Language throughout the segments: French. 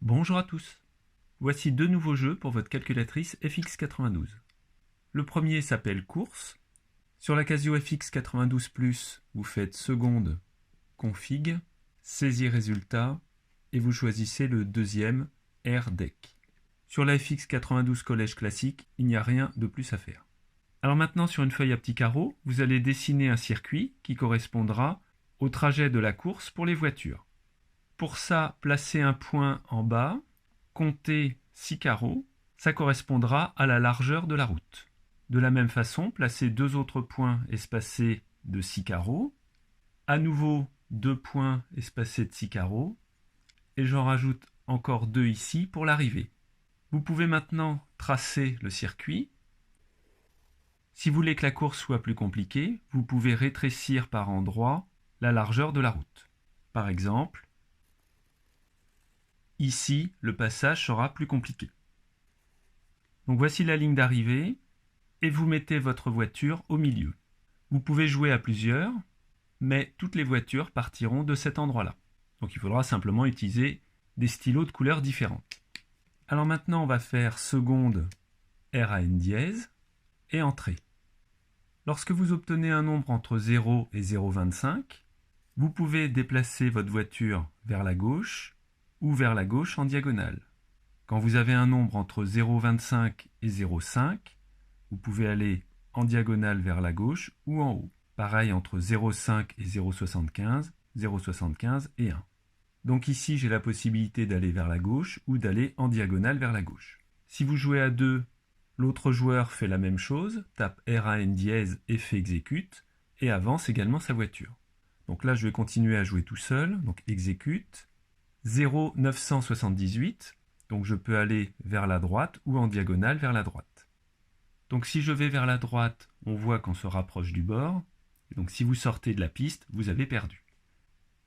Bonjour à tous. Voici deux nouveaux jeux pour votre calculatrice FX92. Le premier s'appelle Course. Sur la Casio FX92+, vous faites seconde, config, saisie résultat et vous choisissez le deuxième, RDEC. Sur la FX92 Collège classique, il n'y a rien de plus à faire. Alors maintenant, sur une feuille à petits carreaux, vous allez dessiner un circuit qui correspondra au trajet de la course pour les voitures. Pour ça, placez un point en bas, comptez 6 carreaux, ça correspondra à la largeur de la route. De la même façon, placez deux autres points espacés de 6 carreaux, à nouveau deux points espacés de 6 carreaux, et j'en rajoute encore deux ici pour l'arrivée. Vous pouvez maintenant tracer le circuit. Si vous voulez que la course soit plus compliquée, vous pouvez rétrécir par endroits la largeur de la route. Par exemple, ici, le passage sera plus compliqué. Donc voici la ligne d'arrivée et vous mettez votre voiture au milieu. Vous pouvez jouer à plusieurs, mais toutes les voitures partiront de cet endroit-là. Donc il faudra simplement utiliser des stylos de couleurs différentes. Alors maintenant, on va faire seconde RAN dièse et entrée. Lorsque vous obtenez un nombre entre 0 et 0,25, vous pouvez déplacer votre voiture vers la gauche ou vers la gauche en diagonale. Quand vous avez un nombre entre 0,25 et 0,5, vous pouvez aller en diagonale vers la gauche ou en haut. Pareil entre 0,5 et 0,75, 0,75 et 1. Donc ici, j'ai la possibilité d'aller vers la gauche ou d'aller en diagonale vers la gauche. Si vous jouez à deux, l'autre joueur fait la même chose, tape RAN dièse et fait exécute, et avance également sa voiture. Donc là, je vais continuer à jouer tout seul, donc exécute, 0,978, donc je peux aller vers la droite ou en diagonale vers la droite. Donc si je vais vers la droite, on voit qu'on se rapproche du bord, et donc si vous sortez de la piste, vous avez perdu.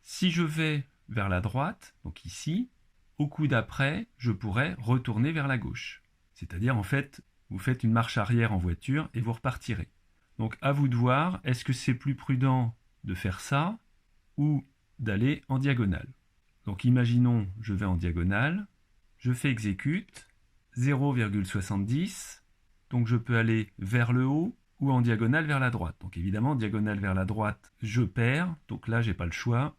Si je vais vers la droite, donc ici, au coup d'après, je pourrais retourner vers la gauche. C'est-à-dire, en fait, vous faites une marche arrière en voiture et vous repartirez. Donc à vous de voir, est-ce que c'est plus prudent de faire ça ou d'aller en diagonale. Donc imaginons, je vais en diagonale, je fais exécute, 0,70, donc je peux aller vers le haut ou en diagonale vers la droite. Donc évidemment, diagonale vers la droite, je perds, donc là, j'ai pas le choix,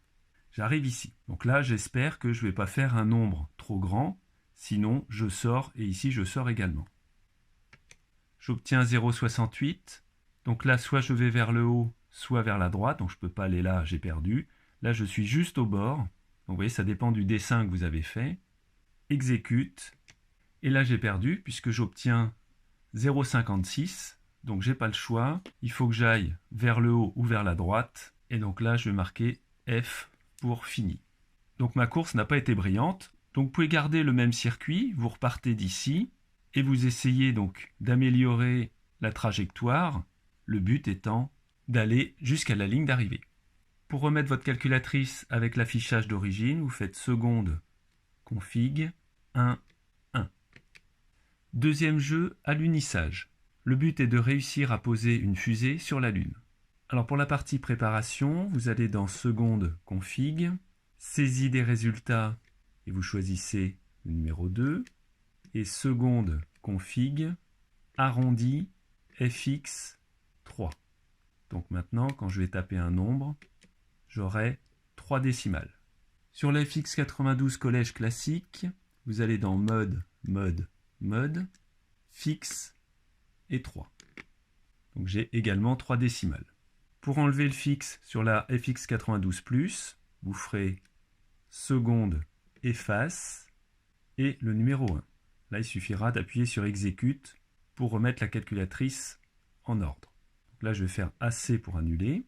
j'arrive ici. Donc là, j'espère que je ne vais pas faire un nombre trop grand, sinon je sors et ici, je sors également. J'obtiens 0,68, donc là, soit je vais vers le haut, soit vers la droite, donc je ne peux pas aller là, j'ai perdu. Là, je suis juste au bord, donc vous voyez, ça dépend du dessin que vous avez fait. Exécute, et là, j'ai perdu, puisque j'obtiens 0,56, donc j'ai pas le choix, il faut que j'aille vers le haut ou vers la droite, et donc là, je vais marquer F pour fini. Donc ma course n'a pas été brillante, donc vous pouvez garder le même circuit, vous repartez d'ici, et vous essayez donc d'améliorer la trajectoire, le but étant d'aller jusqu'à la ligne d'arrivée. Pour remettre votre calculatrice avec l'affichage d'origine, vous faites seconde, config, 1, 1. Deuxième jeu, alunissage. Le but est de réussir à poser une fusée sur la Lune. Alors pour la partie préparation, vous allez dans seconde, config, saisie des résultats et vous choisissez le numéro 2, et seconde, config, arrondi, fx, 3. Donc maintenant, quand je vais taper un nombre, j'aurai 3 décimales. Sur la FX92 Collège classique, vous allez dans mode, mode, mode, fixe et 3. Donc j'ai également 3 décimales. Pour enlever le fixe sur la FX92+, vous ferez seconde, efface et le numéro 1. Là, il suffira d'appuyer sur exécute pour remettre la calculatrice en ordre. Donc là, je vais faire AC pour annuler.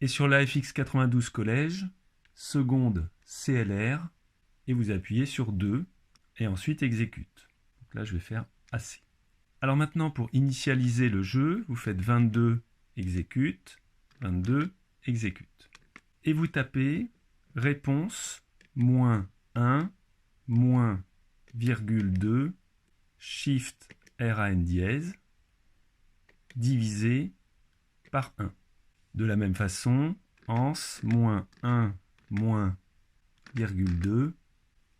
Et sur la FX92 Collège, seconde CLR, et vous appuyez sur 2, et ensuite exécute. Donc là, je vais faire AC. Alors maintenant, pour initialiser le jeu, vous faites 22, exécute, 22, exécute. Et vous tapez réponse, moins 1, moins, virgule 2, shift RAN dièse, divisé par 1. De la même façon, ans, moins 1, moins, virgule 2,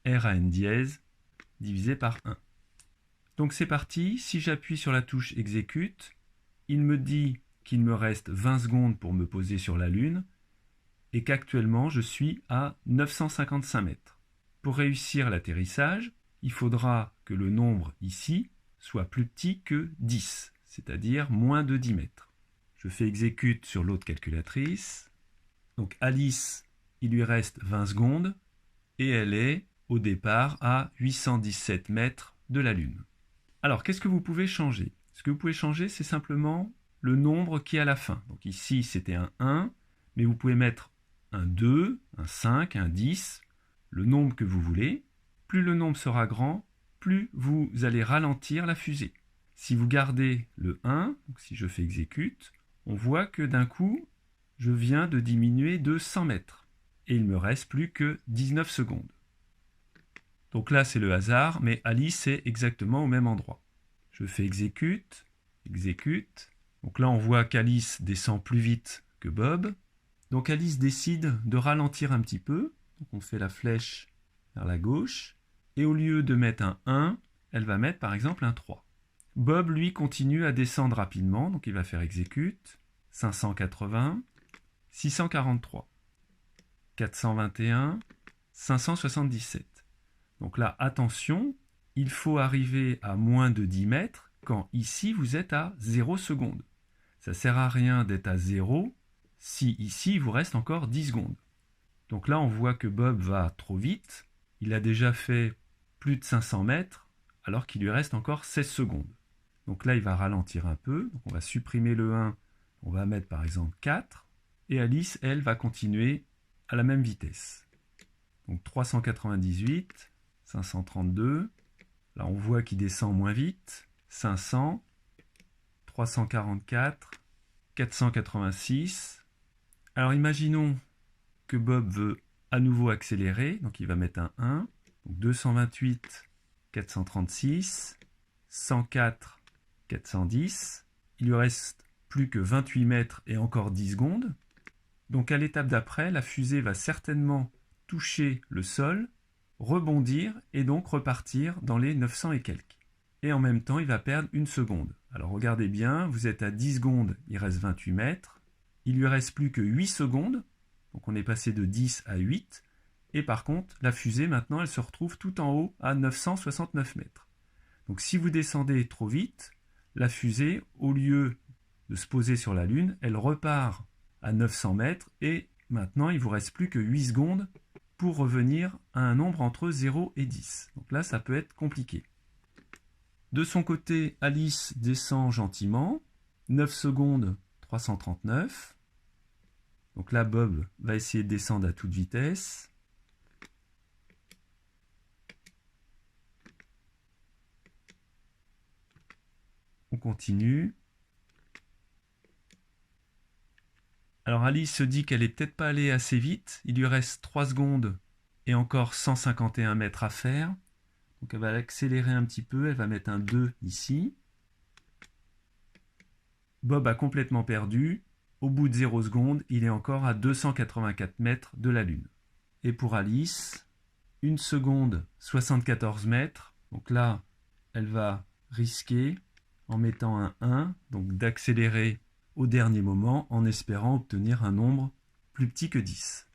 R à N dièse divisé par 1. Donc c'est parti, si j'appuie sur la touche exécute, il me dit qu'il me reste 20 secondes pour me poser sur la Lune et qu'actuellement je suis à 955 mètres. Pour réussir l'atterrissage, il faudra que le nombre ici soit plus petit que 10, c'est-à-dire moins de 10 mètres. Je fais exécute sur l'autre calculatrice. Donc Alice, il lui reste 20 secondes et elle est au départ à 817 mètres de la Lune. Alors, qu'est-ce que vous pouvez changer? Ce que vous pouvez changer, c'est simplement le nombre qui est à la fin. Donc ici, c'était un 1, mais vous pouvez mettre un 2, un 5, un 10, le nombre que vous voulez. Plus le nombre sera grand, plus vous allez ralentir la fusée. Si vous gardez le 1, donc si je fais exécute, on voit que d'un coup, je viens de diminuer de 100 mètres. Et il ne me reste plus que 19 secondes. Donc là, c'est le hasard, mais Alice est exactement au même endroit. Je fais exécute, exécute. Donc là, on voit qu'Alice descend plus vite que Bob. Donc Alice décide de ralentir un petit peu. Donc on fait la flèche vers la gauche. Et au lieu de mettre un 1, elle va mettre par exemple un 3. Bob, lui, continue à descendre rapidement. Donc il va faire exécute. 580, 643, 421, 577. Donc là, attention, il faut arriver à moins de 10 mètres quand ici vous êtes à 0 secondes. Ça ne sert à rien d'être à 0 si ici il vous reste encore 10 secondes. Donc là, on voit que Bob va trop vite. Il a déjà fait plus de 500 mètres alors qu'il lui reste encore 16 secondes. Donc là, il va ralentir un peu. Donc on va supprimer le 1. On va mettre par exemple 4. Et Alice, elle, va continuer à la même vitesse. Donc 398. 532, là on voit qu'il descend moins vite, 500, 344, 486. Alors imaginons que Bob veut à nouveau accélérer, donc il va mettre un 1, donc 228, 436, 104, 410. Il lui reste plus que 28 mètres et encore 10 secondes. Donc à l'étape d'après, la fusée va certainement toucher le sol, rebondir et donc repartir dans les 900 et quelques. Et en même temps, il va perdre une seconde. Alors regardez bien, vous êtes à 10 secondes, il reste 28 mètres. Il lui reste plus que 8 secondes, donc on est passé de 10 à 8. Et par contre, la fusée, maintenant, elle se retrouve tout en haut à 969 mètres. Donc si vous descendez trop vite, la fusée, au lieu de se poser sur la Lune, elle repart à 900 mètres et maintenant, il ne vous reste plus que 8 secondes pour revenir à un nombre entre 0 et 10. Donc là, ça peut être compliqué. De son côté, Alice descend gentiment. 9 secondes, 339. Donc là, Bob va essayer de descendre à toute vitesse. On continue. Alors Alice se dit qu'elle n'est peut-être pas allée assez vite. Il lui reste 3 secondes et encore 151 mètres à faire. Donc elle va accélérer un petit peu. Elle va mettre un 2 ici. Bob a complètement perdu. Au bout de 0 secondes, il est encore à 284 mètres de la Lune. Et pour Alice, 1 seconde, 74 mètres. Donc là, elle va risquer en mettant un 1, donc d'accélérer au dernier moment en espérant obtenir un nombre plus petit que 10.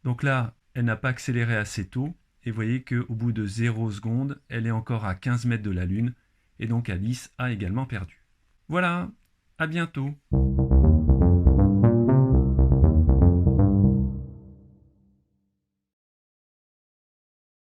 Donc là, elle n'a pas accéléré assez tôt et vous voyez qu'au bout de 0 secondes, elle est encore à 15 mètres de la Lune et donc Alice a également perdu. Voilà, à bientôt.